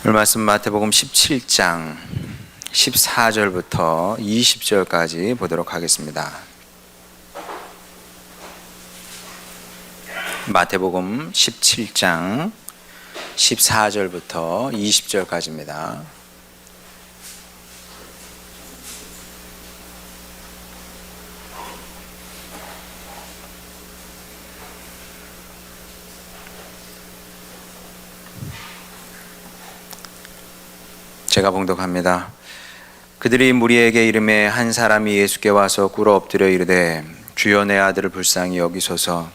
오늘 말씀 마태복음 17장 14절부터 20절까지 보도록 하겠습니다. 마태복음 17장 14절부터 20절까지입니다. 제가 봉독합니다. 그들이 무리에게 이르매 한 사람이 예수께 와서 꿇어 엎드려 이르되 주여 내 아들을 불쌍히 여기소서.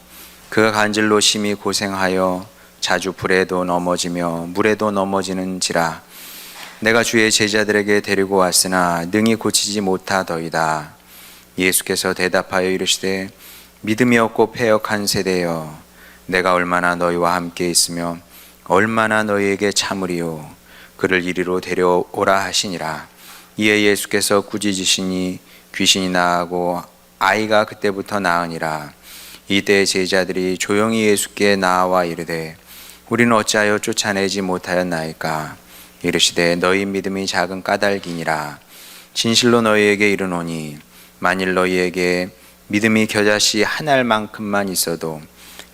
그가 간질로 심히 고생하여 자주 불에도 넘어지며 물에도 넘어지는지라. 내가 주의 제자들에게 데리고 왔으나 능히 고치지 못하더이다. 예수께서 대답하여 이르시되 믿음이 없고 패역한 세대여, 내가 얼마나 너희와 함께 있으며 얼마나 너희에게 참으리요. 그를 이리로 데려오라 하시니라. 이에 예수께서 꾸짖으시니 귀신이 나가고 아이가 그때부터 나으니라. 이때 제자들이 조용히 예수께 나와 이르되 우리는 어찌하여 쫓아내지 못하였나이까. 이르시되 너희 믿음이 작은 까닭이니라. 진실로 너희에게 이르노니 만일 너희에게 믿음이 겨자씨 한 알만큼만 있어도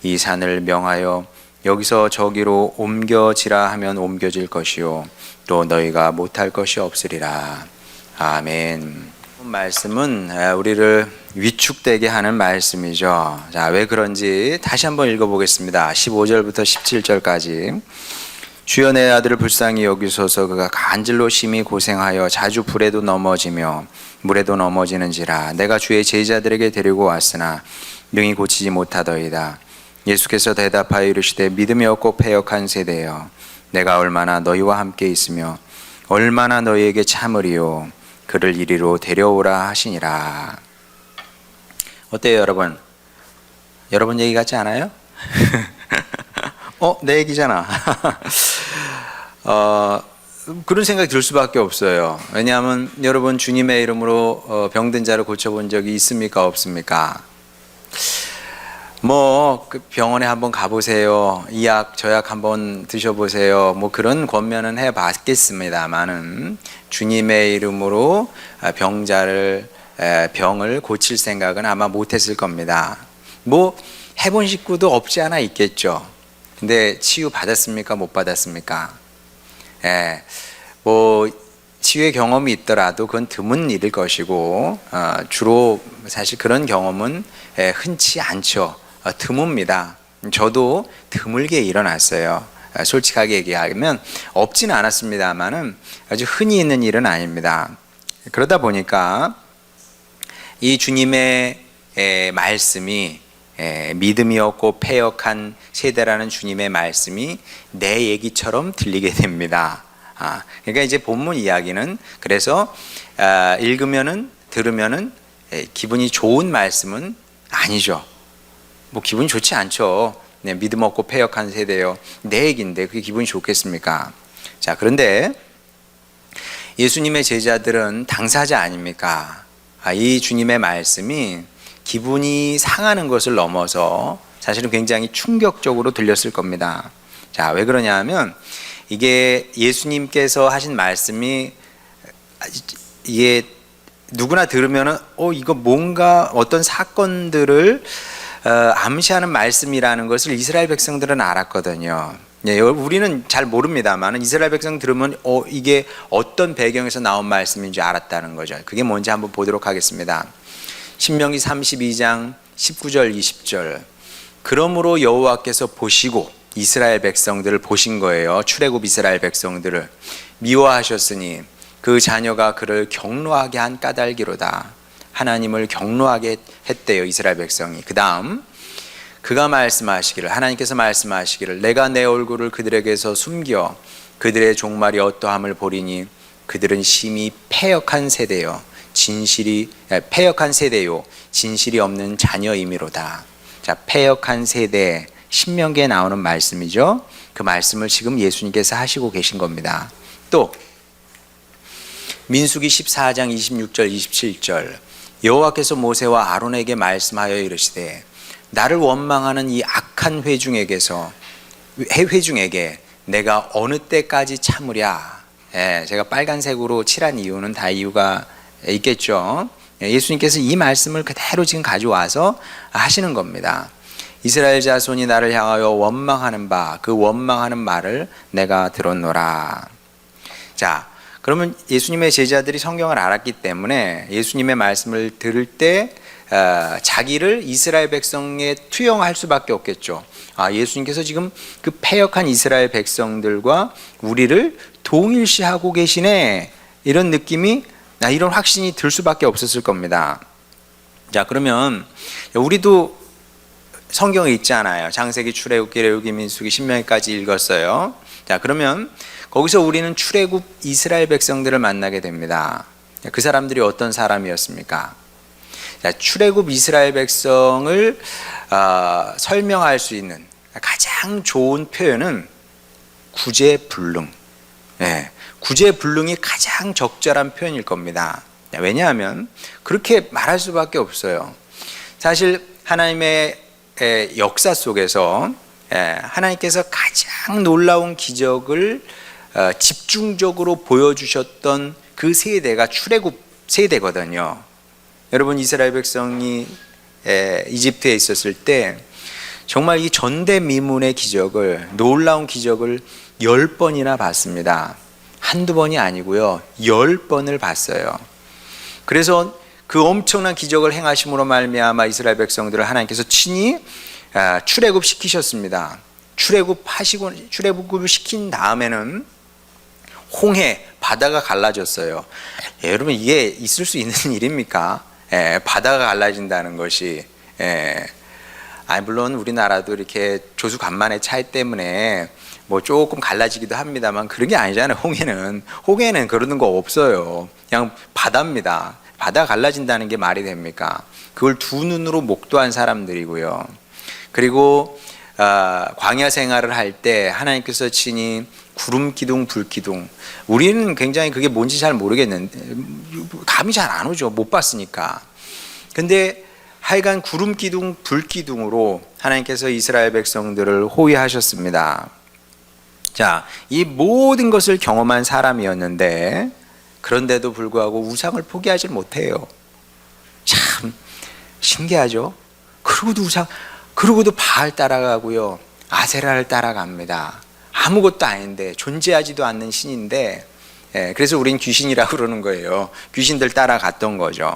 이 산을 명하여 여기서 저기로 옮겨지라 하면 옮겨질 것이요 또 너희가 못할 것이 없으리라. 아멘. 말씀은 우리를 위축되게 하는 말씀이죠. 자, 왜 그런지 다시 한번 읽어보겠습니다. 15절부터 17절까지. 주여 내 아들을 불쌍히 여기소서. 그가 간질로 심히 고생하여 자주 불에도 넘어지며 물에도 넘어지는지라. 내가 주의 제자들에게 데리고 왔으나 능히 고치지 못하더이다. 예수께서 대답하여 이르시되 믿음이 없고 패역한 세대여, 내가 얼마나 너희와 함께 있으며 얼마나 너희에게 참으리요. 그를 이리로 데려오라 하시니라. 어때요 여러분? 여러분 얘기 같지 않아요? 내 얘기잖아. 그런 생각이 들 수밖에 없어요. 왜냐하면 여러분 주님의 이름으로 병든 자를 고쳐본 적이 있습니까? 없습니까? 그 병원에 한번 가보세요. 이 약, 저 약 한번 드셔보세요. 그런 권면은 해봤겠습니다만은 주님의 이름으로 병을 고칠 생각은 아마 못했을 겁니다. 해본 식구도 없지 않아 있겠죠. 근데 치유 받았습니까? 못 받았습니까? 치유의 경험이 있더라도 그건 드문 일일 것이고 주로 사실 그런 경험은 흔치 않죠. 드뭅니다. 저도 드물게 일어났어요. 솔직하게 얘기하면 없지는 않았습니다만은 아주 흔히 있는 일은 아닙니다. 그러다 보니까 이 주님의 말씀이 믿음이 없고 패역한 세대라는 주님의 말씀이 내 얘기처럼 들리게 됩니다. 그러니까 이제 본문 이야기는 그래서 읽으면은 들으면은 기분이 좋은 말씀은 아니죠. 기분이 좋지 않죠. 믿음 없고 패역한 세대요. 내 얘기인데 그게 기분이 좋겠습니까? 자, 그런데 예수님의 제자들은 당사자 아닙니까? 이 주님의 말씀이 기분이 상하는 것을 넘어서 사실은 굉장히 충격적으로 들렸을 겁니다. 자, 왜 그러냐 하면 이게 예수님께서 하신 말씀이 이게 누구나 들으면은 이거 뭔가 어떤 사건들을 암시하는 말씀이라는 것을 이스라엘 백성들은 알았거든요. 우리는 잘 모릅니다만 이스라엘 백성 들으면 이게 어떤 배경에서 나온 말씀인지 알았다는 거죠. 그게 뭔지 한번 보도록 하겠습니다. 신명기 32장 19절 20절. 그러므로 여호와께서 보시고 이스라엘 백성들을 보신 거예요. 출애굽 이스라엘 백성들을 미워하셨으니 그 자녀가 그를 경노하게 한 까닭이로다. 하나님을 경노하게 했대요, 이스라엘 백성이. 그 다음 그가 말씀하시기를, 하나님께서 말씀하시기를 내가 내 얼굴을 그들에게서 숨겨 그들의 종말이 어떠함을 보리니 그들은 심히 패역한 세대요 진실이 없는 자녀이미로다. 자, 패역한 세대, 신명기에 나오는 말씀이죠. 그 말씀을 지금 예수님께서 하시고 계신 겁니다. 또 민수기 14장 26절 27절. 여호와께서 모세와 아론에게 말씀하여 이르시되 나를 원망하는 이 악한 회중에게 내가 어느 때까지 참으랴. 제가 빨간색으로 칠한 이유는 다 이유가 있겠죠. 예수님께서 이 말씀을 그대로 지금 가져와서 하시는 겁니다. 이스라엘 자손이 나를 향하여 원망하는 바, 그 원망하는 말을 내가 들었노라. 자, 그러면 예수님의 제자들이 성경을 알았기 때문에 예수님의 말씀을 들을 때 자기를 이스라엘 백성에 투영할 수밖에 없겠죠. 예수님께서 지금 그 패역한 이스라엘 백성들과 우리를 동일시하고 계시네, 이런 느낌이, 이런 확신이 들 수밖에 없었을 겁니다. 자, 그러면 우리도 성경에 있잖아요. 창세기, 출애굽기, 레위기, 민수기, 신명기까지 읽었어요. 자, 그러면 거기서 우리는 출애굽 이스라엘 백성들을 만나게 됩니다. 그 사람들이 어떤 사람이었습니까? 자, 출애굽 이스라엘 백성을 설명할 수 있는 가장 좋은 표현은 구제불능. 구제불능이 가장 적절한 표현일 겁니다. 왜냐하면 그렇게 말할 수밖에 없어요. 사실 하나님의 역사 속에서 하나님께서 가장 놀라운 기적을 집중적으로 보여주셨던 그 세대가 출애굽 세대거든요. 여러분, 이스라엘 백성이 이집트에 있었을 때 정말 이 전대미문의 기적을, 놀라운 기적을 10번이나 봤습니다. 한두 번이 아니고요, 10번을 봤어요. 그래서 그 엄청난 기적을 행하심으로 말미암아 이스라엘 백성들을 하나님께서 친히 출애굽 시키셨습니다. 출애굽을 시킨 다음에는 홍해, 바다가 갈라졌어요. 여러분, 이게 있을 수 있는 일입니까? 바다가 갈라진다는 것이. 물론 우리나라도 이렇게 조수간만의 차이 때문에 뭐 조금 갈라지기도 합니다만 그런 게 아니잖아요. 홍해는 그러는 거 없어요. 그냥 바다입니다. 바다가 갈라진다는 게 말이 됩니까? 그걸 두 눈으로 목도한 사람들이고요. 그리고 광야 생활을 할 때 하나님께서 친히 구름 기둥, 불 기둥. 우리는 굉장히 그게 뭔지 잘 모르겠는데, 감이 잘 안 오죠. 못 봤으니까. 근데 하여간 구름 기둥, 불 기둥으로 하나님께서 이스라엘 백성들을 호위하셨습니다. 자, 이 모든 것을 경험한 사람이었는데, 그런데도 불구하고 우상을 포기하지 못해요. 참 신기하죠? 그러고도 바알 따라가고요, 아세라를 따라갑니다. 아무것도 아닌데, 존재하지도 않는 신인데, 그래서 우린 귀신이라고 그러는 거예요. 귀신들 따라갔던 거죠.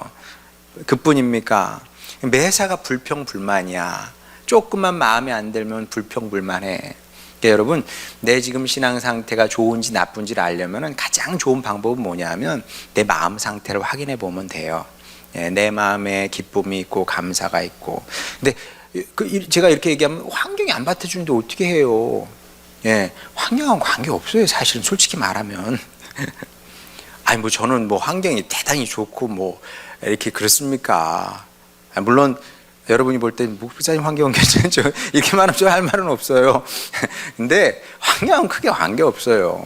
그뿐입니까? 매사가 불평불만이야. 조금만 마음에 안 들면 불평불만해. 그러니까 여러분, 내 지금 신앙 상태가 좋은지 나쁜지를 알려면 가장 좋은 방법은 뭐냐면 내 마음 상태를 확인해 보면 돼요. 내 마음에 기쁨이 있고 감사가 있고. 근데 제가 이렇게 얘기하면 환경이 안 받쳐주는데 어떻게 해요? 환경하고 관계없어요, 사실은. 솔직히 말하면. 뭐 저는 뭐 환경이 대단히 좋고 뭐 이렇게 그렇습니까? 물론 여러분이 볼 때 목사님 환경은 괜찮죠? 이렇게 말하면 저 할 말은 없어요. 근데 환경은 크게 관계없어요.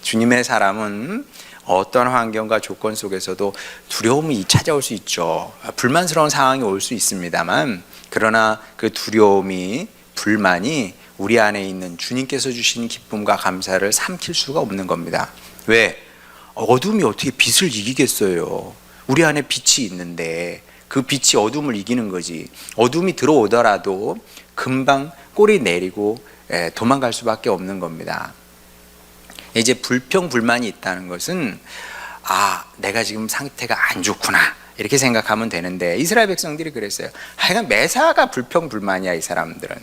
주님의 사람은 어떤 환경과 조건 속에서도 두려움이 찾아올 수 있죠. 불만스러운 상황이 올 수 있습니다만, 그러나 그 두려움이, 불만이 우리 안에 있는 주님께서 주신 기쁨과 감사를 삼킬 수가 없는 겁니다. 왜? 어둠이 어떻게 빛을 이기겠어요? 우리 안에 빛이 있는데 그 빛이 어둠을 이기는 거지. 어둠이 들어오더라도 금방 꼬리 내리고 도망갈 수밖에 없는 겁니다. 이제 불평불만이 있다는 것은 내가 지금 상태가 안 좋구나, 이렇게 생각하면 되는데, 이스라엘 백성들이 그랬어요. 하여간 매사가 불평불만이야. 이 사람들은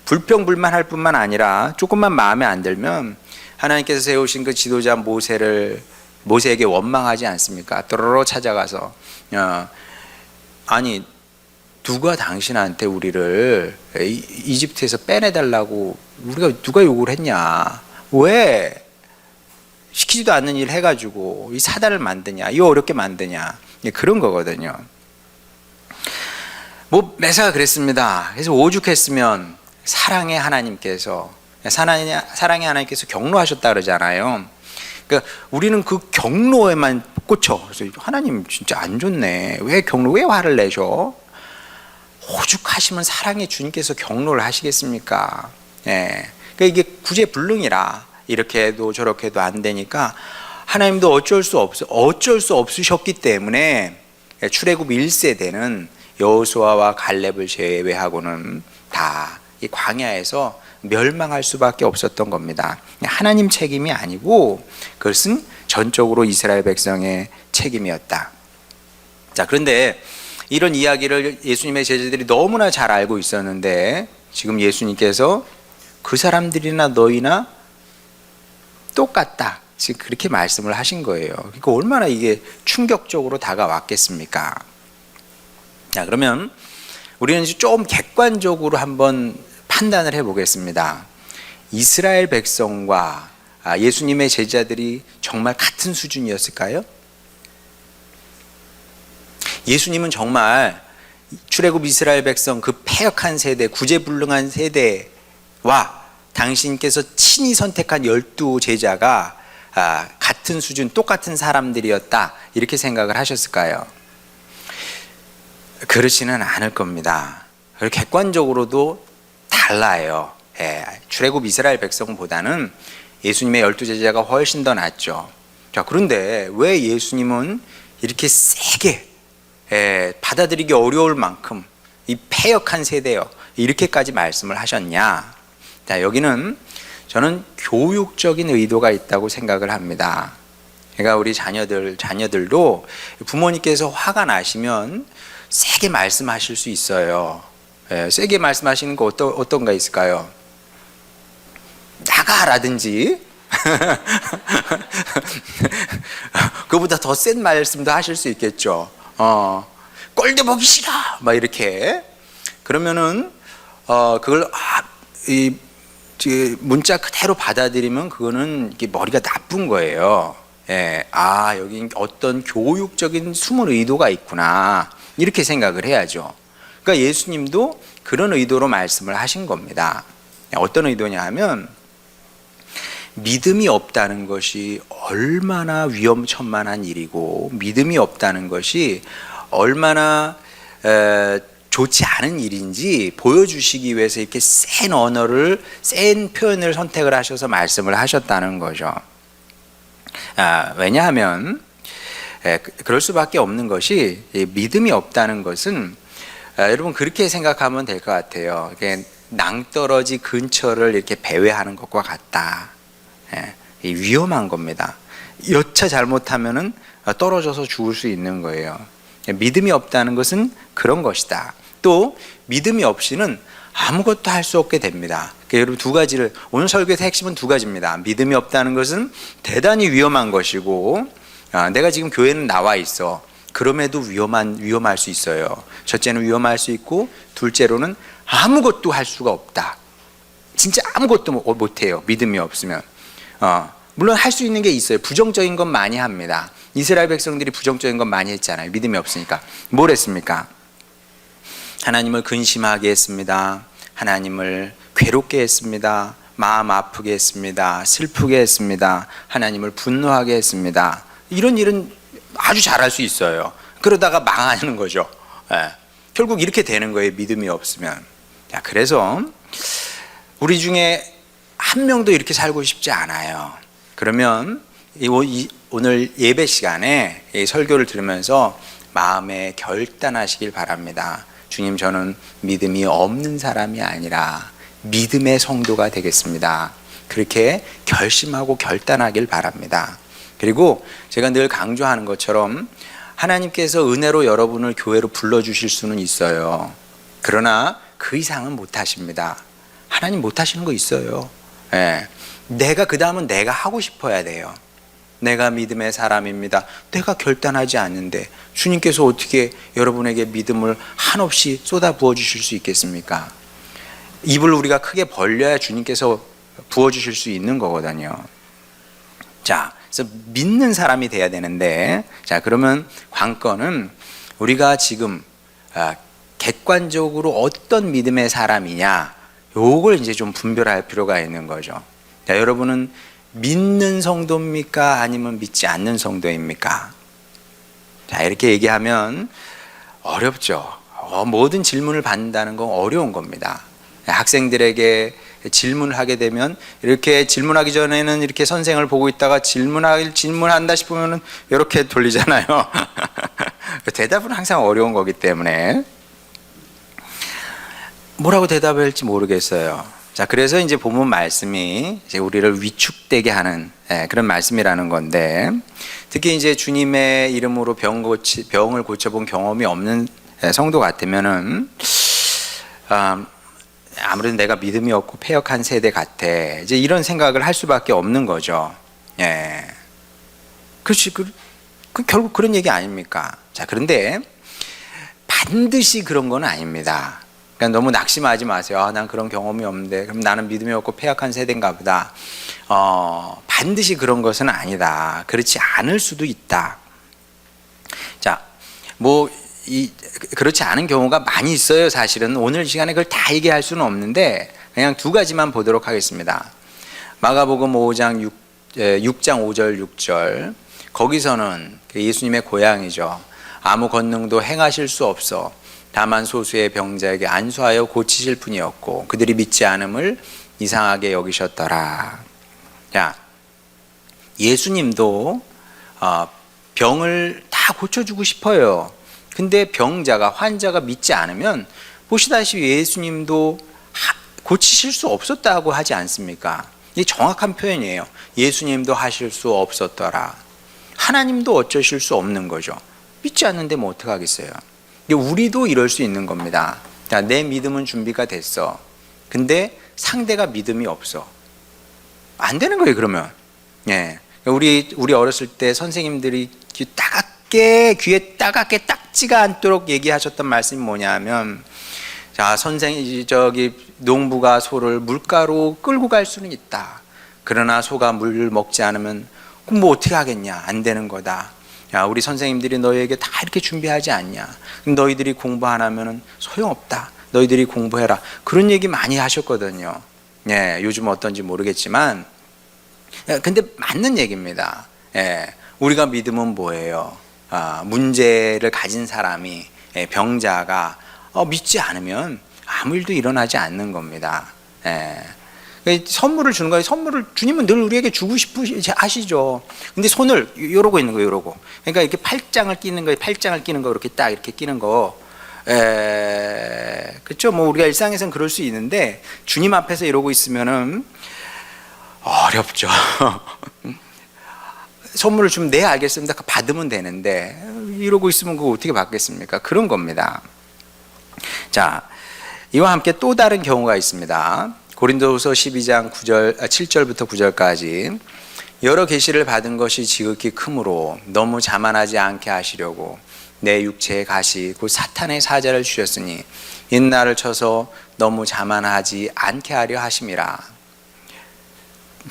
불평불만할 뿐만 아니라 조금만 마음에 안 들면 하나님께서 세우신 그 지도자 모세에게 원망하지 않습니까? 또로로 찾아가서 아니, 누가 당신한테 우리를 이집트에서 빼내달라고 누가 요구를 했냐? 왜 시키지도 않는 일 해가지고 이 사단을 만드냐? 이 어렵게 만드냐? 그런 거거든요. 뭐 매사가 그랬습니다. 그래서 오죽했으면 사랑의 하나님께서 경로하셨다 그러잖아요. 그러니까 우리는 그 경로에만 꽂혀. 그래서 하나님 진짜 안 좋네. 왜 화를 내셔? 오죽하시면 사랑의 주님께서 경로를 하시겠습니까? 그러니까 이게 구제불능이라. 이렇게 해도 저렇게 해도 안 되니까 하나님도 어쩔 수 없으셨기 때문에 출애굽 1세대는 여호수아와 갈렙을 제외하고는 다 이 광야에서 멸망할 수밖에 없었던 겁니다. 하나님 책임이 아니고 그것은 전적으로 이스라엘 백성의 책임이었다. 자, 그런데 이런 이야기를 예수님의 제자들이 너무나 잘 알고 있었는데 지금 예수님께서 그 사람들이나 너희나 똑같다, 지금 그렇게 말씀을 하신 거예요. 그러니까 얼마나 이게 충격적으로 다가왔겠습니까? 자, 그러면 우리는 좀 객관적으로 한번 판단을 해보겠습니다. 이스라엘 백성과 예수님의 제자들이 정말 같은 수준이었을까요? 예수님은 정말 출애굽 이스라엘 백성 그 패역한 세대, 구제불능한 세대와 당신께서 친히 선택한 12 제자가 같은 수준, 똑같은 사람들이었다, 이렇게 생각을 하셨을까요? 그렇지는 않을 겁니다. 그리고 객관적으로도 달라요. 출애굽 이스라엘 백성보다는 예수님의 12 제자가 훨씬 더 낫죠. 자, 그런데 왜 예수님은 이렇게 세게 받아들이기 어려울 만큼 이 패역한 세대요, 이렇게까지 말씀을 하셨냐? 자, 여기는 저는 교육적인 의도가 있다고 생각을 합니다. 그러니까 우리 자녀들도 부모님께서 화가 나시면 세게 말씀하실 수 있어요. 세게 말씀하시는 거 어떤가 있을까요? 나가라든지 그보다 더 센 말씀도 하실 수 있겠죠. 꼴도 보기 싫어, 막 이렇게. 그러면은 그걸 이 문자 그대로 받아들이면 그거는 머리가 나쁜 거예요. 여기 어떤 교육적인 숨은 의도가 있구나, 이렇게 생각을 해야죠. 그러니까 예수님도 그런 의도로 말씀을 하신 겁니다. 어떤 의도냐 하면, 믿음이 없다는 것이 얼마나 위험천만한 일이고 믿음이 없다는 것이 얼마나 좋지 않은 일인지 보여주시기 위해서 이렇게 센 언어를, 센 표현을 선택을 하셔서 말씀을 하셨다는 거죠. 왜냐하면 그럴 수밖에 없는 것이, 믿음이 없다는 것은 여러분 그렇게 생각하면 될 것 같아요. 낭떠러지 근처를 이렇게 배회하는 것과 같다. 위험한 겁니다. 여차 잘못하면은 떨어져서 죽을 수 있는 거예요. 믿음이 없다는 것은 그런 것이다. 또 믿음이 없이는 아무것도 할 수 없게 됩니다. 여러분 두 가지를, 오늘 설교의 핵심은 두 가지입니다. 믿음이 없다는 것은 대단히 위험한 것이고, 내가 지금 교회는 나와 있어. 그럼에도 위험할 수 있어요. 첫째는 위험할 수 있고, 둘째로는 아무것도 할 수가 없다. 진짜 아무것도 못해요, 믿음이 없으면. 물론 할 수 있는 게 있어요. 부정적인 건 많이 합니다. 이스라엘 백성들이 부정적인 건 많이 했잖아요. 믿음이 없으니까. 뭘 했습니까? 하나님을 근심하게 했습니다. 하나님을 괴롭게 했습니다. 마음 아프게 했습니다. 슬프게 했습니다. 하나님을 분노하게 했습니다. 이런 일은 아주 잘할 수 있어요. 그러다가 망하는 거죠. 결국 이렇게 되는 거예요, 믿음이 없으면. 그래서 우리 중에 한 명도 이렇게 살고 싶지 않아요. 그러면 오늘 예배 시간에 이 설교를 들으면서 마음에 결단하시길 바랍니다. 주님, 저는 믿음이 없는 사람이 아니라 믿음의 성도가 되겠습니다. 그렇게 결심하고 결단하길 바랍니다. 그리고 제가 늘 강조하는 것처럼 하나님께서 은혜로 여러분을 교회로 불러주실 수는 있어요. 그러나 그 이상은 못하십니다. 하나님 못하시는 거 있어요. 그 다음은 내가 하고 싶어야 돼요. 내가 믿음의 사람입니다. 내가 결단하지 않는데 주님께서 어떻게 여러분에게 믿음을 한없이 쏟아 부어 주실 수 있겠습니까? 입을 우리가 크게 벌려야 주님께서 부어 주실 수 있는 거거든요. 자, 그래서 믿는 사람이 돼야 되는데, 자, 그러면 관건은 우리가 지금 객관적으로 어떤 믿음의 사람이냐, 요걸 이제 좀 분별할 필요가 있는 거죠. 자, 여러분은 믿는 성도입니까? 아니면 믿지 않는 성도입니까? 자, 이렇게 얘기하면 어렵죠. 모든 질문을 받는다는 건 어려운 겁니다. 학생들에게 질문을 하게 되면 이렇게 질문하기 전에는 이렇게 선생을 보고 있다가 질문한다 싶으면 이렇게 돌리잖아요. 대답은 항상 어려운 거기 때문에 뭐라고 대답을 할지 모르겠어요. 자, 그래서 이제 본문 말씀이 이제 우리를 위축되게 하는 그런 말씀이라는 건데, 특히 이제 주님의 이름으로 병을 고쳐본 경험이 없는 성도 같으면은 아무래도 내가 믿음이 없고 패역한 세대 같아. 이제 이런 생각을 할 수밖에 없는 거죠. 예. 그렇지. 결국 그런 얘기 아닙니까? 자, 그런데 반드시 그런 건 아닙니다. 그러니까 너무 낙심하지 마세요. 난 그런 경험이 없는데, 그럼 나는 믿음이 없고 패역한 세대인가 보다. 반드시 그런 것은 아니다. 그렇지 않을 수도 있다. 자, 그렇지 않은 경우가 많이 있어요. 사실은 오늘 시간에 그걸 다 얘기할 수는 없는데 그냥 두 가지만 보도록 하겠습니다. 마가복음 6장 5절 6절, 거기서는 예수님의 고향이죠. 아무 권능도 행하실 수 없어 다만 소수의 병자에게 안수하여 고치실 뿐이었고 그들이 믿지 않음을 이상하게 여기셨더라. 자, 예수님도 병을 다 고쳐주고 싶어요. 근데 환자가 믿지 않으면 보시다시피 예수님도 고치실 수 없었다고 하지 않습니까? 이게 정확한 표현이에요. 예수님도 하실 수 없었더라. 하나님도 어쩌실 수 없는 거죠. 믿지 않는데 뭐 어떡하겠어요. 우리도 이럴 수 있는 겁니다. 내 믿음은 준비가 됐어. 근데 상대가 믿음이 없어. 안 되는 거예요, 그러면. 예. 우리 어렸을 때 선생님들이 귀에 따갑게 딱지가 않도록 얘기하셨던 말씀이 뭐냐면, 자, 농부가 소를 물가로 끌고 갈 수는 있다. 그러나 소가 물 먹지 않으면 그럼 뭐 어떻게 하겠냐? 안 되는 거다. 야, 우리 선생님들이 너희에게 다 이렇게 준비하지 않냐? 너희들이 공부 안 하면은 소용없다. 너희들이 공부해라. 그런 얘기 많이 하셨거든요. 예, 요즘 어떤지 모르겠지만, 근데 맞는 얘기입니다. 예, 우리가 믿음은 뭐예요? 문제를 가진 사람이, 병자가 믿지 않으면 아무 일도 일어나지 않는 겁니다. 예. 선물을 주는 거예요. 선물을 주님은 늘 우리에게 주고 싶으시죠. 근데 손을 이러고 있는 거예요. 이러고. 그러니까 이렇게 팔짱을 끼는 거예요. 팔짱을 끼는 거 이렇게 딱 이렇게 끼는 거. 그렇죠. 뭐 우리가 일상에서는 그럴 수 있는데 주님 앞에서 이러고 있으면은 어렵죠. 선물을 주면 네 알겠습니다. 받으면 되는데 이러고 있으면 그거 어떻게 받겠습니까? 그런 겁니다. 자, 이와 함께 또 다른 경우가 있습니다. 고린도후서 12장 7절부터 9절까지 여러 계시를 받은 것이 지극히 크므로 너무 자만하지 않게 하시려고 내 육체의 가시 곧 사탄의 사자를 주셨으니 인나를 쳐서 너무 자만하지 않게 하려 하심이라.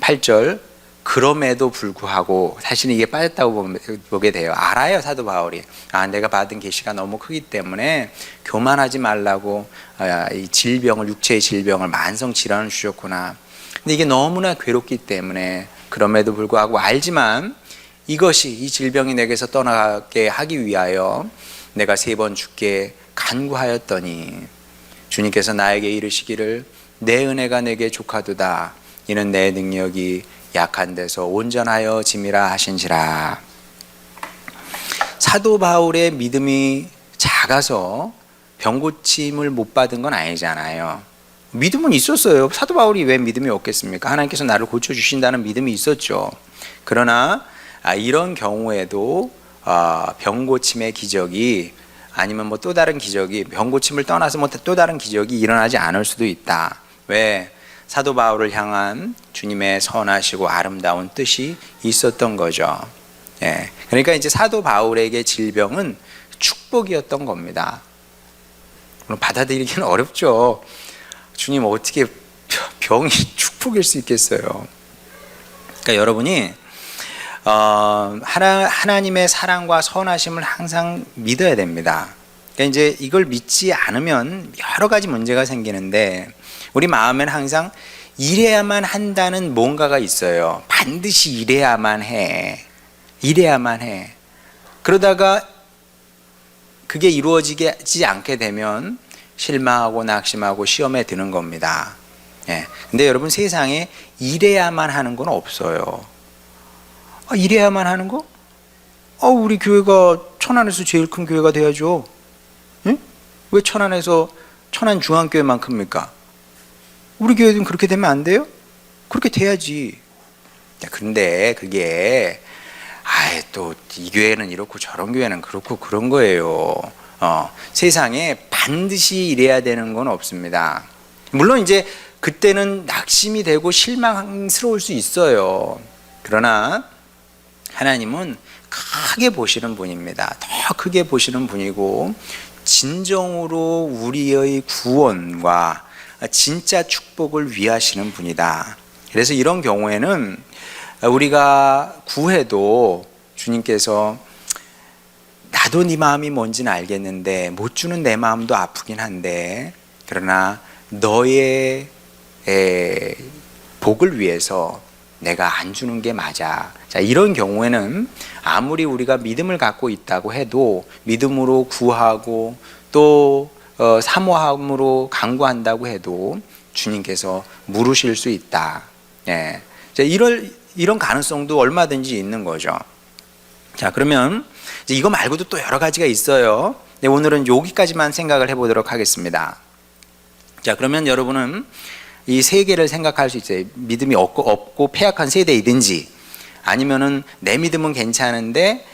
8절, 그럼에도 불구하고, 사실은 이게 빠졌다고 보게 돼요. 알아요, 사도 바울이. 내가 받은 계시가 너무 크기 때문에 교만하지 말라고 이 질병을, 육체의 질병을, 만성 질환을 주셨구나. 근데 이게 너무나 괴롭기 때문에 그럼에도 불구하고 알지만 이것이, 이 질병이 내게서 떠나게 하기 위하여 내가 3번 주께 간구하였더니 주님께서 나에게 이르시기를 내 은혜가 내게 족하도다. 이는 내 능력이 약한 데서 온전하여 짐이라 하신지라. 사도 바울의 믿음이 작아서 병고침을 못 받은 건 아니잖아요. 믿음은 있었어요. 사도 바울이 왜 믿음이 없겠습니까? 하나님께서 나를 고쳐주신다는 믿음이 있었죠. 그러나 이런 경우에도 병고침의 기적이, 아니면 뭐 또 다른 기적이, 병고침을 떠나서 뭐 또 다른 기적이 일어나지 않을 수도 있다. 왜? 사도 바울을 향한 주님의 선하시고 아름다운 뜻이 있었던 거죠. 예. 그러니까 이제 사도 바울에게 질병은 축복이었던 겁니다. 물론 받아들이기는 어렵죠. 주님 어떻게 병이 축복일 수 있겠어요. 그러니까 여러분이 하나님의 사랑과 선하심을 항상 믿어야 됩니다. 그러니까 이제 이걸 믿지 않으면 여러 가지 문제가 생기는데, 우리 마음에는 항상 이래야만 한다는 뭔가가 있어요. 반드시 이래야만 해. 이래야만 해. 그러다가 그게 이루어지지 않게 되면 실망하고 낙심하고 시험에 드는 겁니다. 예. 근데 여러분 세상에 이래야만 하는 건 없어요. 이래야만 하는 거? 우리 교회가 천안에서 제일 큰 교회가 돼야죠. 응? 왜 천안에서 천안중앙교회만큼입니까? 우리 교회는 그렇게 되면 안 돼요? 그렇게 돼야지. 그런데 그게 또 이 교회는 이렇고 저런 교회는 그렇고 그런 거예요. 세상에 반드시 이래야 되는 건 없습니다. 물론 이제 그때는 낙심이 되고 실망스러울 수 있어요. 그러나 하나님은 크게 보시는 분입니다. 더 크게 보시는 분이고 진정으로 우리의 구원과 진짜 축복을 위하시는 분이다. 그래서 이런 경우에는 우리가 구해도 주님께서 나도 네 마음이 뭔지는 알겠는데 못 주는 내 마음도 아프긴 한데 그러나 너의 복을 위해서 내가 안 주는 게 맞아. 자, 이런 경우에는 아무리 우리가 믿음을 갖고 있다고 해도 믿음으로 구하고 또 사모함으로 간구한다고 해도 주님께서 물으실 수 있다. 예. 자, 이런 가능성도 얼마든지 있는 거죠. 자, 그러면 이제 이거 말고도 또 여러 가지가 있어요. 네, 오늘은 여기까지만 생각을 해보도록 하겠습니다. 자, 그러면 여러분은 이 세 개를 생각할 수 있어요. 믿음이 없고 패약한 세대이든지 아니면은 내 믿음은 괜찮은데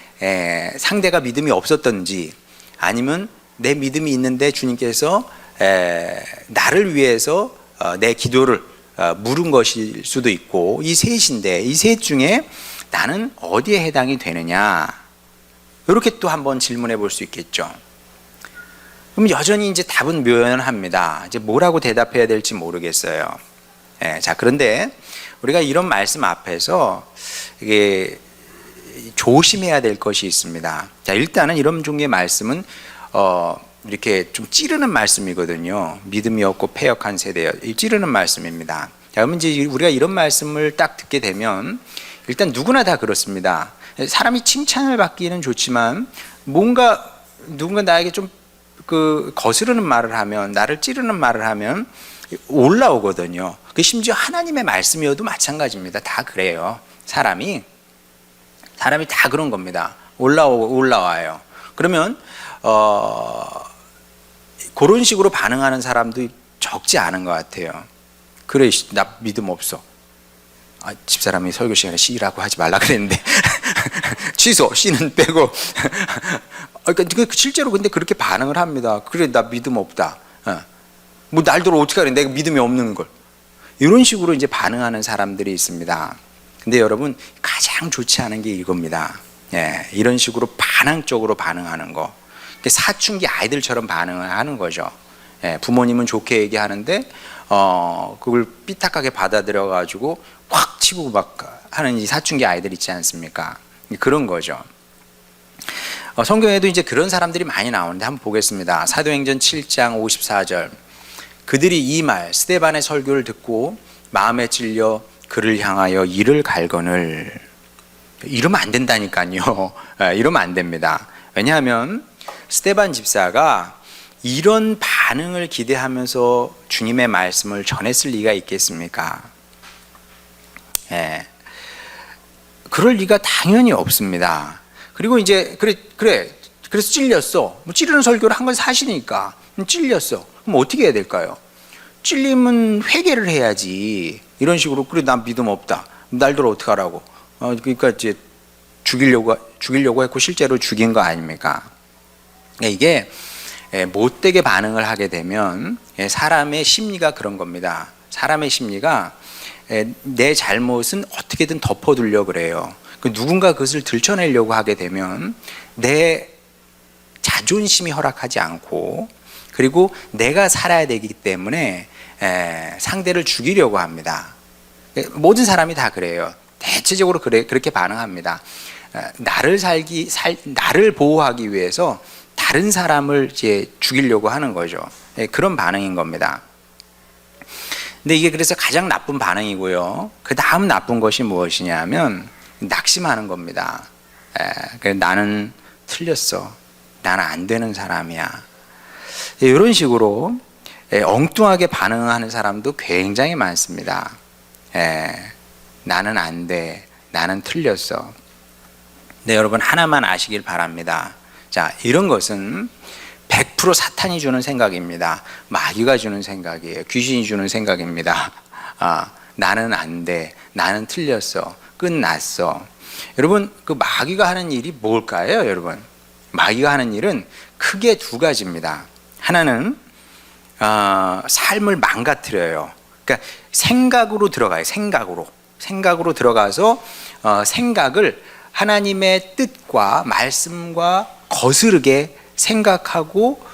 상대가 믿음이 없었던지 아니면 내 믿음이 있는데 주님께서 나를 위해서 내 기도를 물은 것일 수도 있고 이 셋인데 이 셋 중에 나는 어디에 해당이 되느냐 이렇게 또 한번 질문해 볼 수 있겠죠. 그럼 여전히 이제 답은 묘연합니다. 이제 뭐라고 대답해야 될지 모르겠어요. 자, 그런데 우리가 이런 말씀 앞에서 이게 조심해야 될 것이 있습니다. 자, 일단은 이런 종류의 말씀은 이렇게 좀 찌르는 말씀이거든요. 믿음이 없고 패역한 세대, 찌르는 말씀입니다. 자, 그러면 이제 우리가 이런 말씀을 딱 듣게 되면 일단 누구나 다 그렇습니다. 사람이 칭찬을 받기는 좋지만 뭔가 누군가 나에게 좀 거스르는 말을 하면 나를 찌르는 말을 하면 올라오거든요. 그 심지어 하나님의 말씀이어도 마찬가지입니다. 다 그래요. 사람이 다 그런 겁니다. 올라와요. 그러면 그런 식으로 반응하는 사람도 적지 않은 것 같아요. 그래, 나 믿음 없어. 집사람이 설교 시간에 C라고 하지 말라 그랬는데 취소, C는 빼고. 그러니까 실제로 근데 그렇게 반응을 합니다. 그래, 나 믿음 없다. 뭐 날더러 어떻게 하래? 내가 믿음이 없는 걸. 이런 식으로 이제 반응하는 사람들이 있습니다. 근데 여러분 가장 좋지 않은 게 이겁니다. 이런 식으로 반항적으로 반응하는 거. 사춘기 아이들처럼 반응을 하는 거죠. 부모님은 좋게 얘기하는데 그걸 삐딱하게 받아들여 가지고 확 치고 막 하는 이 사춘기 아이들 있지 않습니까? 그런 거죠. 성경에도 이제 그런 사람들이 많이 나오는데 한번 보겠습니다. 사도행전 7장 54절. 그들이 이 말 스데반의 설교를 듣고 마음에 찔려 그를 향하여 이를 갈거늘. 이러면 안 된다니까요. 이러면 안 됩니다. 왜냐하면 스데반 집사가 이런 반응을 기대하면서 주님의 말씀을 전했을 리가 있겠습니까? 그럴 리가 당연히 없습니다. 그리고 이제 그래서 찔렸어. 뭐 찌르는 설교를 한 건 사실이니까 찔렸어. 그럼 어떻게 해야 될까요? 찔리면 회개를 해야지. 이런 식으로 그래, 난 믿음 없다. 날더러 어떻게 하라고? 그러니까 이제 죽이려고 했고 실제로 죽인 거 아닙니까? 이게 못되게 반응을 하게 되면 사람의 심리가 그런 겁니다. 사람의 심리가 내 잘못은 어떻게든 덮어두려고 그래요. 누군가 그것을 들춰내려고 하게 되면 내 자존심이 허락하지 않고 그리고 내가 살아야 되기 때문에 상대를 죽이려고 합니다. 모든 사람이 다 그래요. 대체적으로 그렇게 반응합니다. 나를 보호하기 위해서 다른 사람을 이제 죽이려고 하는 거죠. 그런 반응인 겁니다. 근데 이게 그래서 가장 나쁜 반응이고요. 그 다음 나쁜 것이 무엇이냐면 낙심하는 겁니다. 나는 틀렸어. 나는 안 되는 사람이야. 이런 식으로 엉뚱하게 반응하는 사람도 굉장히 많습니다. 나는 안 돼. 나는 틀렸어. 네, 여러분 하나만 아시길 바랍니다. 자, 이런 것은 100% 사탄이 주는 생각입니다. 마귀가 주는 생각이에요. 귀신이 주는 생각입니다. 나는 안 돼. 나는 틀렸어. 끝났어. 여러분, 그 마귀가 하는 일이 뭘까요, 여러분? 마귀가 하는 일은 크게 두 가지입니다. 하나는 삶을 망가뜨려요. 그러니까 생각으로 들어가요. 생각으로 들어가서 생각을 하나님의 뜻과 말씀과 거스르게 생각하고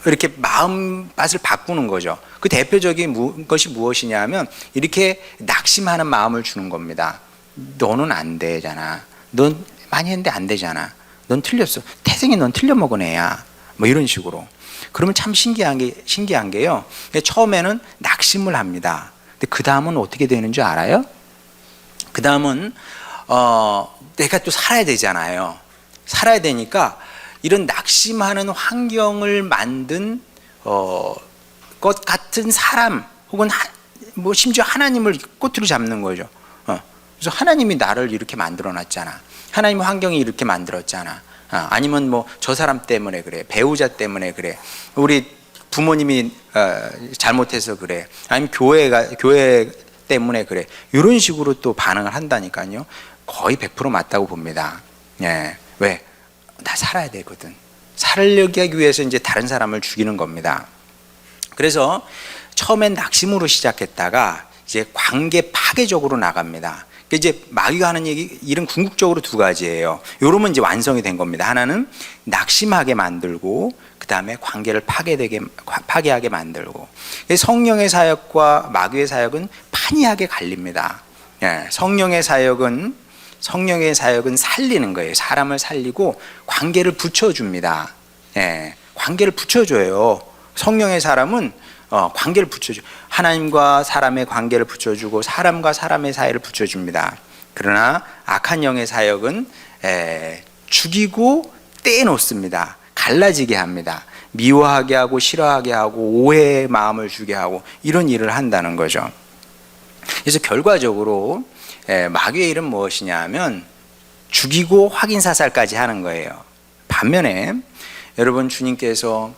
이렇게 마음밭을 바꾸는 거죠. 그 대표적인 것이 무엇이냐면 이렇게 낙심하는 마음을 주는 겁니다. 너는 안 되잖아. 넌 많이 했는데 안 되잖아. 넌 틀렸어. 태생이 넌 틀려먹은 애야. 뭐 이런 식으로. 그러면 참 신기한 게요. 처음에는 낙심을 합니다. 근데 그 다음은 어떻게 되는 줄 알아요? 그 다음은 내가 또 살아야 되잖아요. 살아야 되니까 이런 낙심하는 환경을 만든 것 같은 사람 혹은 뭐 심지어 하나님을 꼬투리 잡는 거죠. 그래서 하나님이 나를 이렇게 만들어놨잖아. 하나님 환경이 이렇게 만들었잖아. 아니면 뭐 저 사람 때문에 그래. 배우자 때문에 그래. 우리 부모님이 잘못해서 그래. 아니면 교회 때문에 그래. 이런 식으로 또 반응을 한다니까요. 거의 100% 맞다고 봅니다. 예. 왜? 나 살아야 되거든. 살려기 위해서 이제 다른 사람을 죽이는 겁니다. 그래서 처음엔 낙심으로 시작했다가 이제 관계 파괴적으로 나갑니다. 이제 마귀가 하는 일은 궁극적으로 두 가지예요. 요러면 이제 완성이 된 겁니다. 하나는 낙심하게 만들고, 그 다음에 관계를 파괴하게 만들고. 성령의 사역과 마귀의 사역은 판이하게 갈립니다. 성령의 사역은 살리는 거예요. 사람을 살리고 관계를 붙여줍니다. 관계를 붙여줘요. 성령의 사람은 관계를 붙여줘. 하나님과 사람의 관계를 붙여주고 사람과 사람의 사이를 붙여줍니다. 그러나 악한 영의 사역은 죽이고 떼놓습니다. 갈라지게 합니다. 미워하게 하고 싫어하게 하고 오해의 마음을 주게 하고 이런 일을 한다는 거죠. 그래서 결과적으로 마귀의 일은 무엇이냐면 죽이고 확인사살까지 하는 거예요. 반면에 여러분, 주님께서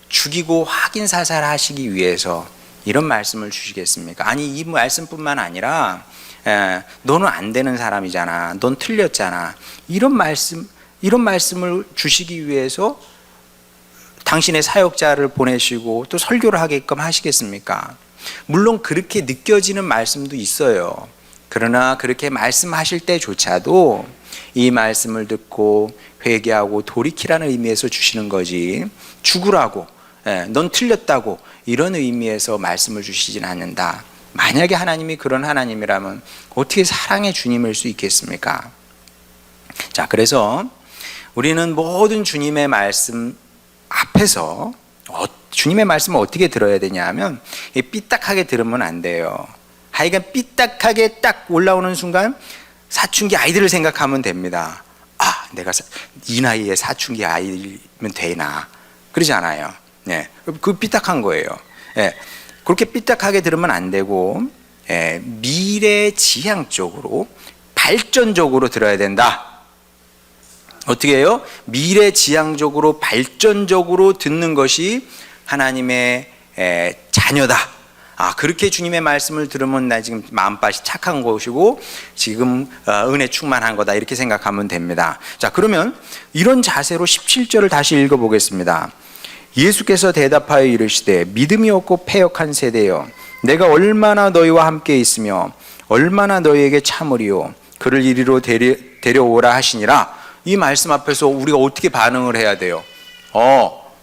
죽이고 확인사살하시기 위해서 이런 말씀을 주시겠습니까? 아니, 이 말씀뿐만 아니라 너는 안 되는 사람이잖아. 넌 틀렸잖아. 이런 말씀을 주시기 위해서 당신의 사역자를 보내시고 또 설교를 하게끔 하시겠습니까? 물론 그렇게 느껴지는 말씀도 있어요. 그러나 그렇게 말씀하실 때조차도 이 말씀을 듣고 회개하고 돌이키라는 의미에서 주시는 거지, 죽으라고, 넌 틀렸다고 이런 의미에서 말씀을 주시진 않는다. 만약에 하나님이 그런 하나님이라면 어떻게 사랑의 주님일 수 있겠습니까? 자, 그래서 우리는 모든 주님의 말씀 앞에서 주님의 말씀을 어떻게 들어야 되냐 하면 삐딱하게 들으면 안 돼요. 하여간 삐딱하게 딱 올라오는 순간 사춘기 아이들을 생각하면 됩니다. 내가 이 나이에 사춘기 아이면 되나? 그러지 않아요. 그 삐딱한 거예요. 그렇게 삐딱하게 들으면 안 되고 미래지향적으로 발전적으로 들어야 된다. 어떻게 해요? 미래지향적으로 발전적으로 듣는 것이 하나님의 자녀다. 그렇게 주님의 말씀을 들으면 나 지금 마음밭이 착한 것이고 지금 은혜 충만한 거다, 이렇게 생각하면 됩니다. 자, 그러면 이런 자세로 17절을 다시 읽어보겠습니다. 예수께서 대답하여 이르시되 믿음이 없고 패역한 세대여, 내가 얼마나 너희와 함께 있으며 얼마나 너희에게 참으리요, 그를 이리로 데려오라 하시니라. 이 말씀 앞에서 우리가 어떻게 반응을 해야 돼요?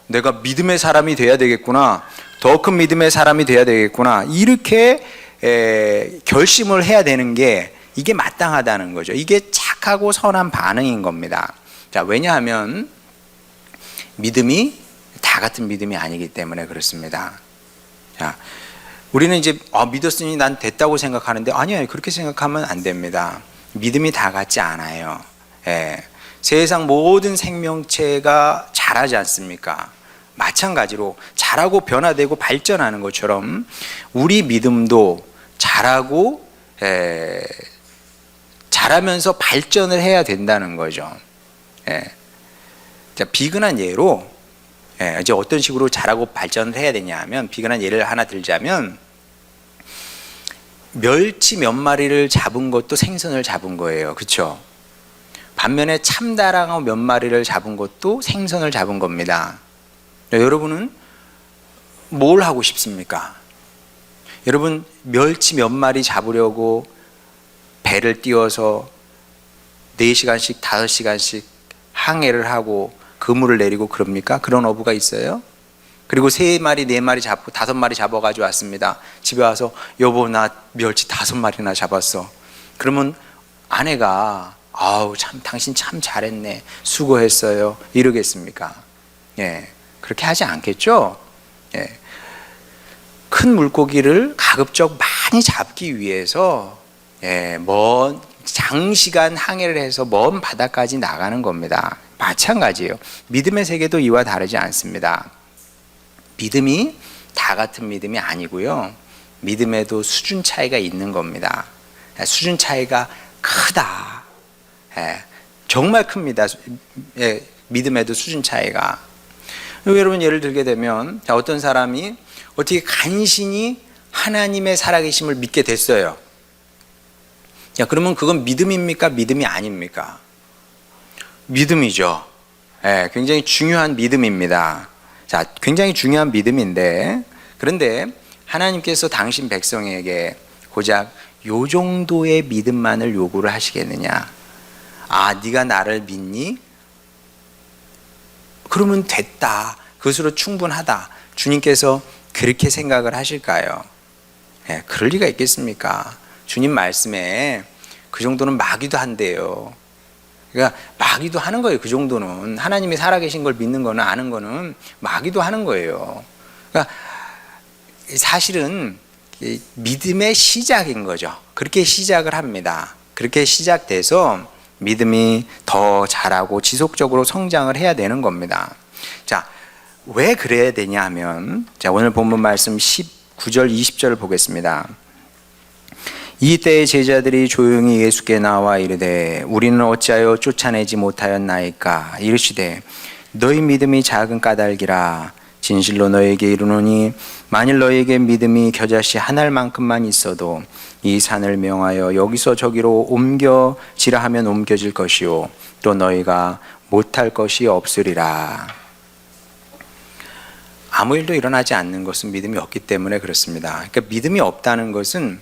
내가 믿음의 사람이 돼야 되겠구나, 더 큰 믿음의 사람이 돼야 되겠구나, 이렇게 결심을 해야 되는 게 이게 마땅하다는 거죠. 이게 착하고 선한 반응인 겁니다. 자, 왜냐하면 믿음이 다 같은 믿음이 아니기 때문에 그렇습니다. 자, 우리는 이제 믿었으니 난 됐다고 생각하는데 아니에요. 그렇게 생각하면 안 됩니다. 믿음이 다 같지 않아요. 세상 모든 생명체가 자라지 않습니까? 마찬가지로 자라고 변화되고 발전하는 것처럼 우리 믿음도 자라고 자라면서 발전을 해야 된다는 거죠. 자, 비근한 예로 이제 어떤 식으로 자라고 발전을 해야 되냐 하면, 비근한 예를 하나 들자면, 멸치 몇 마리를 잡은 것도 생선을 잡은 거예요. 그렇죠? 반면에 참다랑어 몇 마리를 잡은 것도 생선을 잡은 겁니다. 여러분은 뭘 하고 싶습니까? 여러분 멸치 몇 마리 잡으려고 배를 띄워서 4시간씩 5시간씩 항해를 하고 그물을 내리고 그럽니까? 그런 어부가 있어요? 그리고 3마리 4마리 잡고 5마리 잡아가지고 왔습니다. 집에 와서 여보 나 멸치 5마리나 잡았어. 그러면 아내가 아우 참 당신 참 잘했네 수고했어요 이러겠습니까? 그렇게 하지 않겠죠? 큰 물고기를 가급적 많이 잡기 위해서 먼 장시간 항해를 해서 먼 바다까지 나가는 겁니다. 마찬가지예요. 믿음의 세계도 이와 다르지 않습니다. 믿음이 다 같은 믿음이 아니고요. 믿음에도 수준 차이가 있는 겁니다. 수준 차이가 크다. 정말 큽니다. 믿음에도 수준 차이가. 여러분 예를 들게 되면 어떤 사람이 어떻게 간신히 하나님의 살아계심을 믿게 됐어요. 그러면 그건 믿음입니까? 믿음이 아닙니까? 믿음이죠. 굉장히 중요한 믿음입니다. 자, 굉장히 중요한 믿음인데, 그런데 하나님께서 당신 백성에게 고작 요 정도의 믿음만을 요구를 하시겠느냐? 아, 네가 나를 믿니? 그러면 됐다. 그것으로 충분하다. 주님께서 그렇게 생각을 하실까요? 그럴 리가 있겠습니까? 주님 말씀에 그 정도는 마귀도 한대요. 그러니까 마귀도 하는 거예요. 그 정도는 하나님이 살아계신 걸 믿는 거는, 아는 거는 마귀도 하는 거예요. 그러니까 사실은 믿음의 시작인 거죠. 그렇게 시작을 합니다. 그렇게 시작돼서 믿음이 더 자라고 지속적으로 성장을 해야 되는 겁니다. 자, 왜 그래야 되냐 하면, 자, 오늘 본문 말씀 19절 20절을 보겠습니다. 이때의 제자들이 조용히 예수께 나와 이르되 우리는 어찌하여 쫓아내지 못하였나이까? 이르시되 너희 믿음이 작은 까닭이라. 진실로 너에게 이르노니 만일 너에게 믿음이 겨자씨 한 알만큼만 있어도 이 산을 명하여 여기서 저기로 옮겨지라 하면 옮겨질 것이요 또 너희가 못할 것이 없으리라. 아무 일도 일어나지 않는 것은 믿음이 없기 때문에 그렇습니다. 그러니까 믿음이 없다는 것은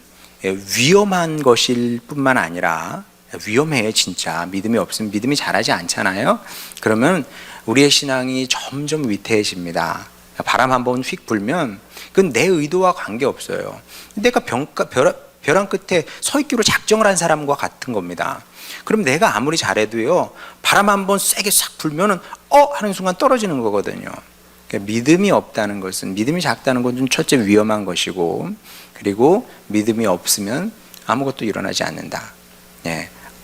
위험한 것일 뿐만 아니라, 위험해요 진짜. 믿음이 없으면 믿음이 자라지 않잖아요. 그러면 우리의 신앙이 점점 위태해집니다. 바람 한번 휙 불면 그건 내 의도와 관계없어요. 내가 벼랑 끝에 서 있기로 작정을 한 사람과 같은 겁니다. 그럼 내가 아무리 잘해도요, 바람 한번 세게 싹 불면은 하는 순간 떨어지는 거거든요. 그러니까 믿음이 없다는 것은, 믿음이 작다는 것은 첫째 위험한 것이고, 그리고 믿음이 없으면 아무것도 일어나지 않는다.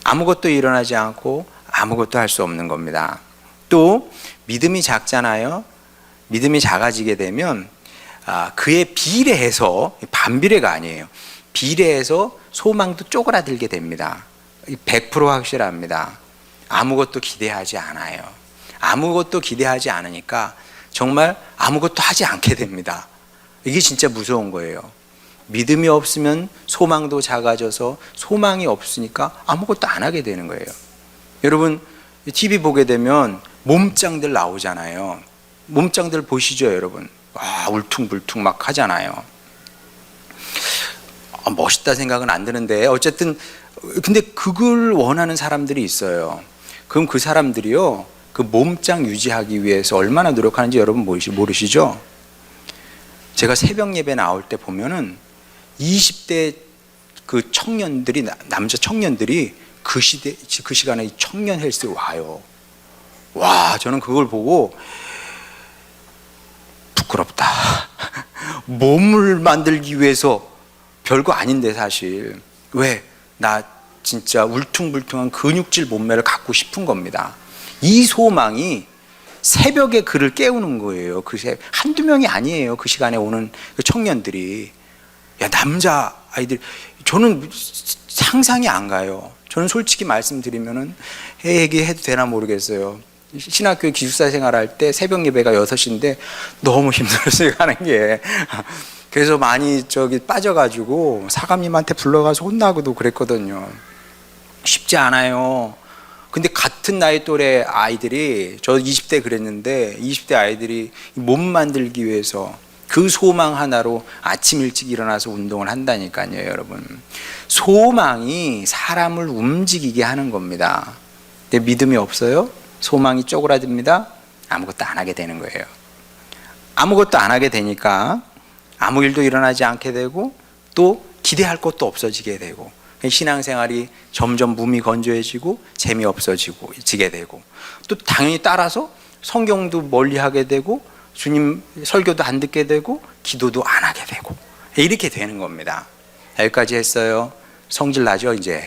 아무것도 일어나지 않고 아무것도 할 수 없는 겁니다. 또 믿음이 작잖아요. 믿음이 작아지게 되면 그에 비례해서, 반비례가 아니에요, 비례해서 소망도 쪼그라들게 됩니다. 100% 확실합니다. 아무것도 기대하지 않아요. 아무것도 기대하지 않으니까 정말 아무것도 하지 않게 됩니다. 이게 진짜 무서운 거예요. 믿음이 없으면 소망도 작아져서, 소망이 없으니까 아무것도 안 하게 되는 거예요. 여러분 TV 보게 되면 몸짱들 나오잖아요. 몸짱들 보시죠 여러분. 와, 울퉁불퉁 막 하잖아요. 멋있다 생각은 안 드는데, 어쨌든 근데 그걸 원하는 사람들이 있어요. 그럼 그 사람들이요, 그 몸짱 유지하기 위해서 얼마나 노력하는지 여러분 모르시죠? 제가 새벽 예배 나올 때 보면은 20대 그 청년들이, 남자 청년들이 그 시간에 청년 헬스에 와요. 와, 저는 그걸 보고 부끄럽다. 몸을 만들기 위해서 별거 아닌데 사실. 왜? 나 진짜 울퉁불퉁한 근육질 몸매를 갖고 싶은 겁니다. 이 소망이 새벽에 그를 깨우는 거예요. 한두 명이 아니에요. 그 시간에 오는 그 청년들이. 야, 남자 아이들, 저는 상상이 안 가요. 저는 솔직히 말씀드리면은 얘기해도 되나 모르겠어요. 신학교 기숙사 생활할 때 새벽 예배가 6시인데 너무 힘들었어요, 가는 게. 그래서 많이 빠져가지고 사감님한테 불러가서 혼나고도 그랬거든요. 쉽지 않아요. 근데 같은 나이 또래 아이들이, 저 20대 그랬는데 20대 아이들이 몸 만들기 위해서 그 소망 하나로 아침 일찍 일어나서 운동을 한다니까요, 여러분. 소망이 사람을 움직이게 하는 겁니다. 근데 믿음이 없어요? 소망이 쪼그라듭니다. 아무것도 안 하게 되는 거예요. 아무것도 안 하게 되니까 아무 일도 일어나지 않게 되고 또 기대할 것도 없어지게 되고 신앙생활이 점점 무미건조해지고 재미없어지고 지게 되고 또 당연히 따라서 성경도 멀리하게 되고 주님 설교도 안 듣게 되고 기도도 안 하게 되고 이렇게 되는 겁니다. 여기까지 했어요. 성질 나죠 이제.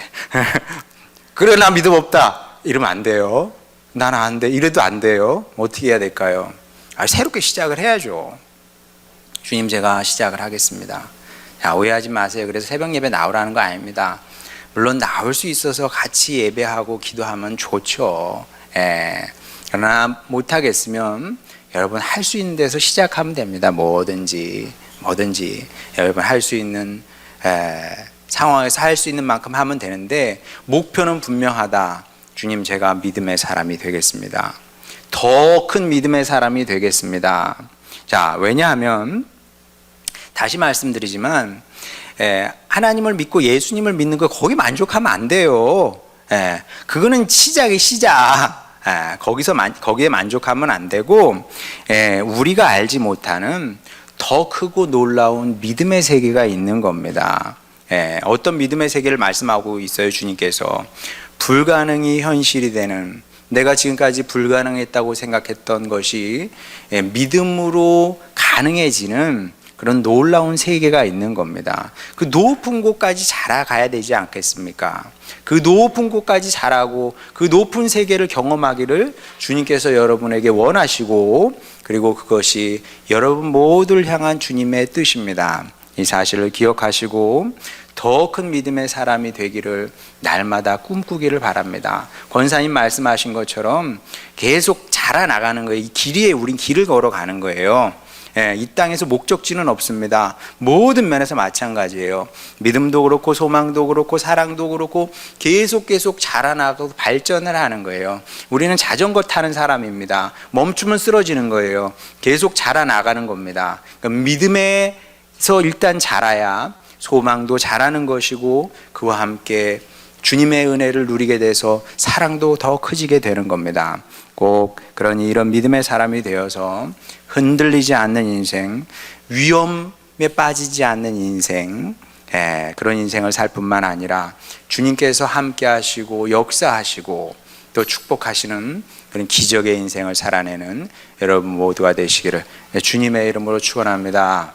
그래 나 믿음 없다 이러면 안 돼요. 나는 안 돼 이래도 안 돼요. 어떻게 해야 될까요? 새롭게 시작을 해야죠. 주님 제가 시작을 하겠습니다. 자, 오해하지 마세요. 그래서 새벽 예배 나오라는 거 아닙니다. 물론 나올 수 있어서 같이 예배하고 기도하면 좋죠. 그러나 못하겠으면 여러분 할 수 있는 데서 시작하면 됩니다. 뭐든지 여러분 할 수 있는 상황에서 할 수 있는 만큼 하면 되는데 목표는 분명하다. 주님 제가 믿음의 사람이 되겠습니다. 더 큰 믿음의 사람이 되겠습니다. 자, 왜냐하면 다시 말씀드리지만 하나님을 믿고 예수님을 믿는 거 거기 만족하면 안 돼요. 그거는 시작이 시작. 거기에 만족하면 안 되고 우리가 알지 못하는 더 크고 놀라운 믿음의 세계가 있는 겁니다. 어떤 믿음의 세계를 말씀하고 있어요, 주님께서. 불가능이 현실이 되는, 내가 지금까지 불가능했다고 생각했던 것이 믿음으로 가능해지는 그런 놀라운 세계가 있는 겁니다. 그 높은 곳까지 자라가야 되지 않겠습니까? 그 높은 곳까지 자라고 그 높은 세계를 경험하기를 주님께서 여러분에게 원하시고, 그리고 그것이 여러분 모두를 향한 주님의 뜻입니다. 이 사실을 기억하시고 더 큰 믿음의 사람이 되기를 날마다 꿈꾸기를 바랍니다. 권사님 말씀하신 것처럼 계속 자라나가는 거예요. 이 길 위에 우린 길을 걸어가는 거예요. 이 땅에서 목적지는 없습니다. 모든 면에서 마찬가지예요. 믿음도 그렇고 소망도 그렇고 사랑도 그렇고 계속 자라나고 발전을 하는 거예요. 우리는 자전거 타는 사람입니다. 멈추면 쓰러지는 거예요. 계속 자라나가는 겁니다. 그러니까 믿음에서 일단 자라야 소망도 자라는 것이고 그와 함께 주님의 은혜를 누리게 돼서 사랑도 더 커지게 되는 겁니다. 꼭 그러니 이런 믿음의 사람이 되어서 흔들리지 않는 인생, 위험에 빠지지 않는 인생, 그런 인생을 살 뿐만 아니라 주님께서 함께 하시고 역사하시고 또 축복하시는 그런 기적의 인생을 살아내는 여러분 모두가 되시기를 주님의 이름으로 축원합니다.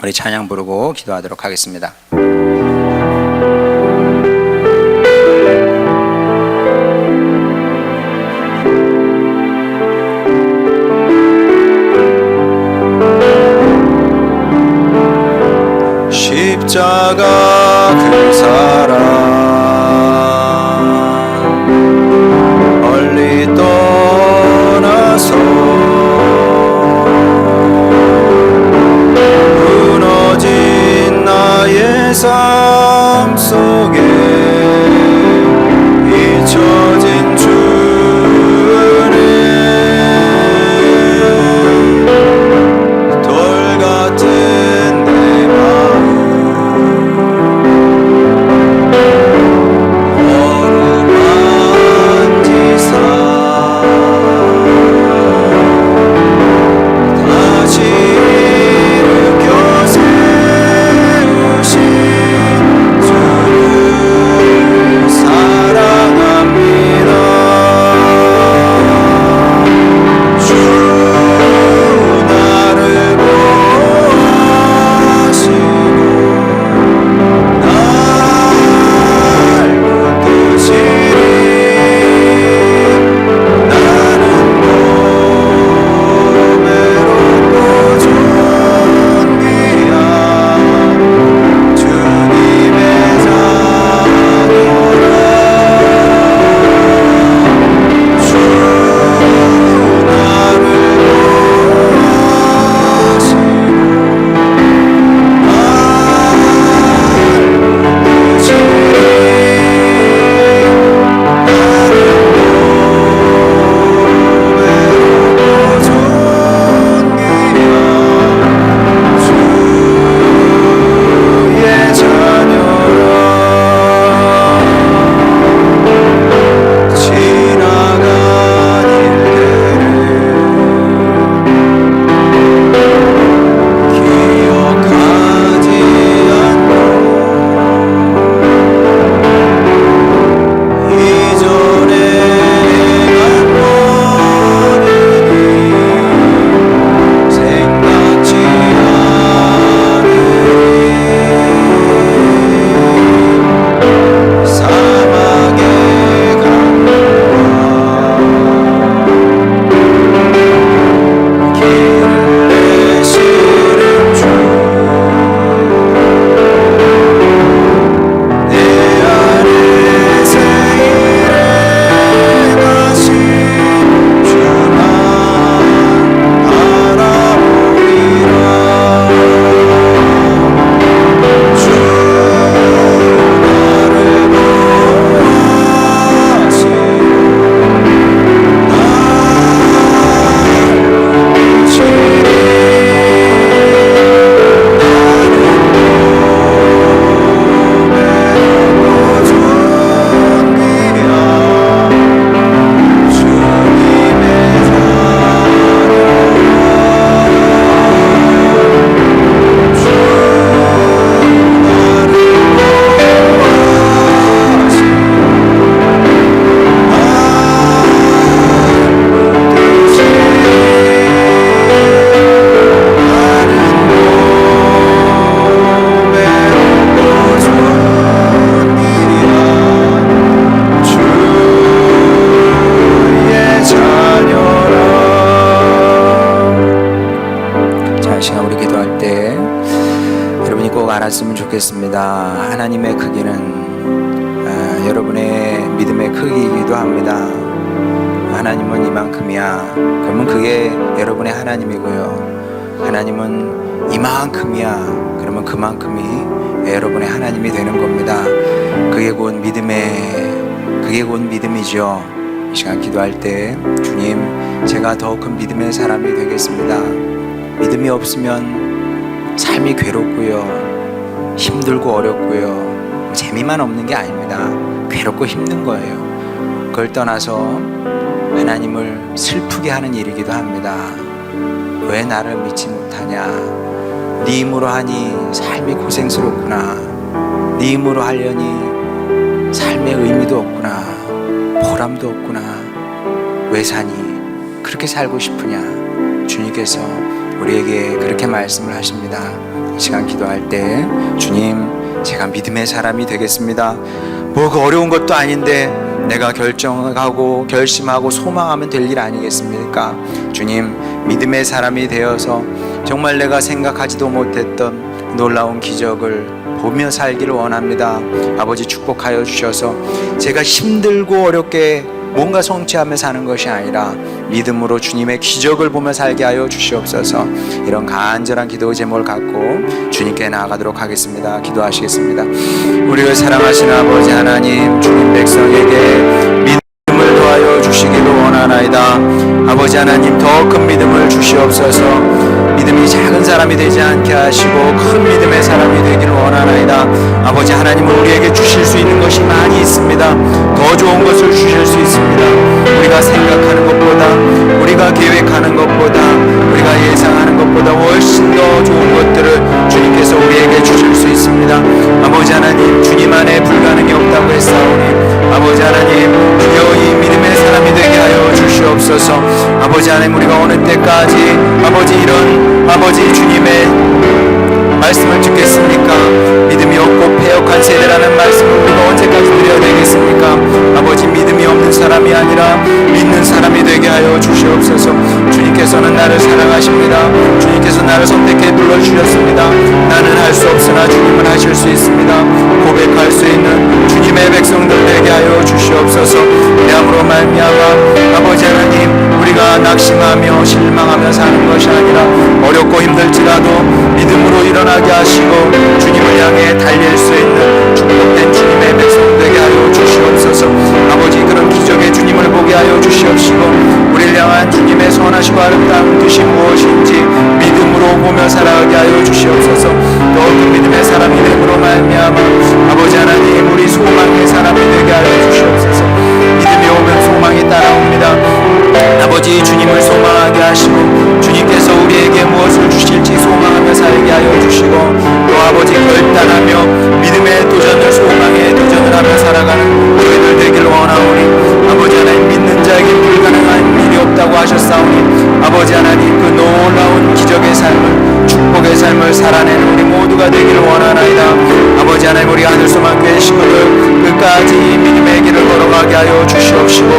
우리 찬양 부르고 기도하도록 하겠습니다. 십자가 그 사랑 멀리 떠나서 무너진 나의 삶 좋겠습니다. 하나님의 크기는 여러분의 믿음의 크기이기도 합니다. 하나님은 이만큼이야. 그러면 그게 여러분의 하나님이고요. 하나님은 이만큼이야. 그러면 그만큼이 여러분의 하나님이 되는 겁니다. 그게 곧 믿음이죠. 이 시간 기도할 때 주님, 제가 더 큰 믿음의 사람이 되겠습니다. 믿음이 없으면 삶이 괴롭고요, 힘들고 어렵고요, 재미만 없는 게 아닙니다. 괴롭고 힘든 거예요. 그걸 떠나서 하나님을 슬프게 하는 일이기도 합니다. 왜 나를 믿지 못하냐? 네 힘으로 하니 삶이 고생스럽구나. 네 힘으로 하려니 삶의 의미도 없구나. 보람도 없구나. 왜 사니? 그렇게 살고 싶으냐? 주님께서 우리에게 그렇게 말씀을 하십니다. 이 시간 기도할 때 주님, 제가 믿음의 사람이 되겠습니다. 뭐 그 어려운 것도 아닌데 내가 결정하고 결심하고 소망하면 될 일 아니겠습니까? 주님, 믿음의 사람이 되어서 정말 내가 생각하지도 못했던 놀라운 기적을 보며 살기를 원합니다. 아버지, 축복하여 주셔서 제가 힘들고 어렵게 뭔가 성취하며 사는 것이 아니라 믿음으로 주님의 기적을 보며 살게 하여 주시옵소서. 이런 간절한 기도 제목을 갖고 주님께 나아가도록 하겠습니다. 기도하시겠습니다. 우리를 사랑하시는 아버지 하나님, 주님 백성에게 믿음을 더하여 주시기를 원하나이다. 아버지 하나님, 더 큰 믿음을 주시옵소서. 믿음이 작은 사람이 되지 않게 하시고 큰 믿음의 사람이 되기를 원하나이다. 아버지 하나님은 우리에게 주실 수 있는 것이 많이 있습니다. 더 좋은 것을 주실 수 있습니다. 우리가 생각하는 것보다, 우리가 계획하는 것보다, 우리가 예상하는 것보다 훨씬 더 좋은 것들을 주님께서 우리에게 주실 수 있습니다. 아버지 하나님, 주님 안에 불가능이 없다고 했사오니 아버지 하나님, 주여 이 믿음의 사람이 되게 하여 주시옵소서. 아버지 하나님, 우리가 어느 때까지 아버지 주님의 말씀을 듣겠습니까? 믿음이 없고 패역한 세대라는 말씀을 우리가 언제까지 드려야 되겠습니까? 아버지, 믿음이 없는 사람이 아니라 믿는 사람이 되게 하여 주시옵소서. 주님께서는 나를 사랑하십니다. 주님께서 나를 선택해 불러주셨습니다. 나는 할 수 없으나 주님은 하실 수 있습니다. 고백할 수 있는 주님의 백성들 되게 하여 주시옵소서. 그러므로 말미암아 아버지 하나님, 우리가 낙심하며 실망하며 사는 것이 아니라 어렵고 힘들지라도 믿음으로 일어나게 하시고 주님을 향해 달릴 수 있는 축복된 주님의 백성 되게 하여 주시옵소서. 아버지, 그런 기적의 주님을 보게 하여 주시옵시고 우리를 향한 주님의 선하시고 아름다운 뜻이 무엇인지 믿음으로 보며 살아가게 하여 주시옵소서. 더 큰 믿음의 사람이 됨으로 말미암아 아버지 하나님, 우리 소망의 사람이 되게 하여 주시옵소서. 믿음이 오면 소망이 따라옵니다. 아버지, 주님을 소망하게 하시고 주님께서 우리에게 무엇을 주실지 소망하며 살게 하여 주시고 또 아버지, 결단하며 믿음의 도전을, 소망의 도전을 하며 살아가는 저희들 되기를 원하오니 아버지 하나님, 믿는 자에게 불가능한 일이 없다고 하셨사오니 아버지 하나님, 그 놀라운 기적의 삶을, 축복의 삶을 살아내는 우리 모두가 되기를 원하나이다. 아버지 하나님, 우리 하늘소망교회 식구들 끝까지 믿음의 길을 걸어가게 하여 주시옵시고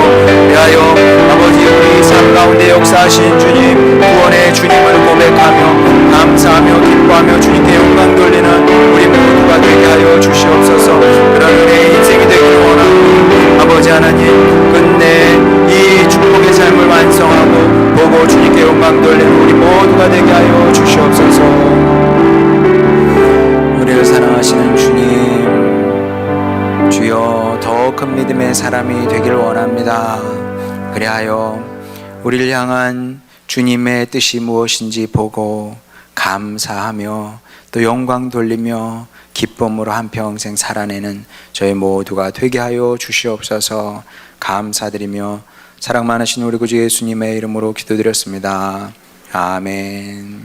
대하여 아버지, 우리 삶 가운데 역사하신 주님, 구원의 주님을 고백하며 감사하며 기뻐하며 주님께 영광 돌리는 우리 모두가 되게 하여 주시옵소서. 그런 은혜의 인생이 되기를 원하오니 아버지 하나님, 끝내 이 축복의 삶을 완성하고 보고 주님께 영광 돌리는 우리 모두가 되게 하여 주시옵소서. 우리를 사랑하시는 주님, 주여 더 큰 믿음의 사람이 되기를 원합니다. 그리하여 우리를 향한 주님의 뜻이 무엇인지 보고 감사하며 또 영광 돌리며 기쁨으로 한평생 살아내는 저희 모두가 되게 하여 주시옵소서. 감사드리며 사랑 많으신 우리 구주 예수님의 이름으로 기도드렸습니다. 아멘.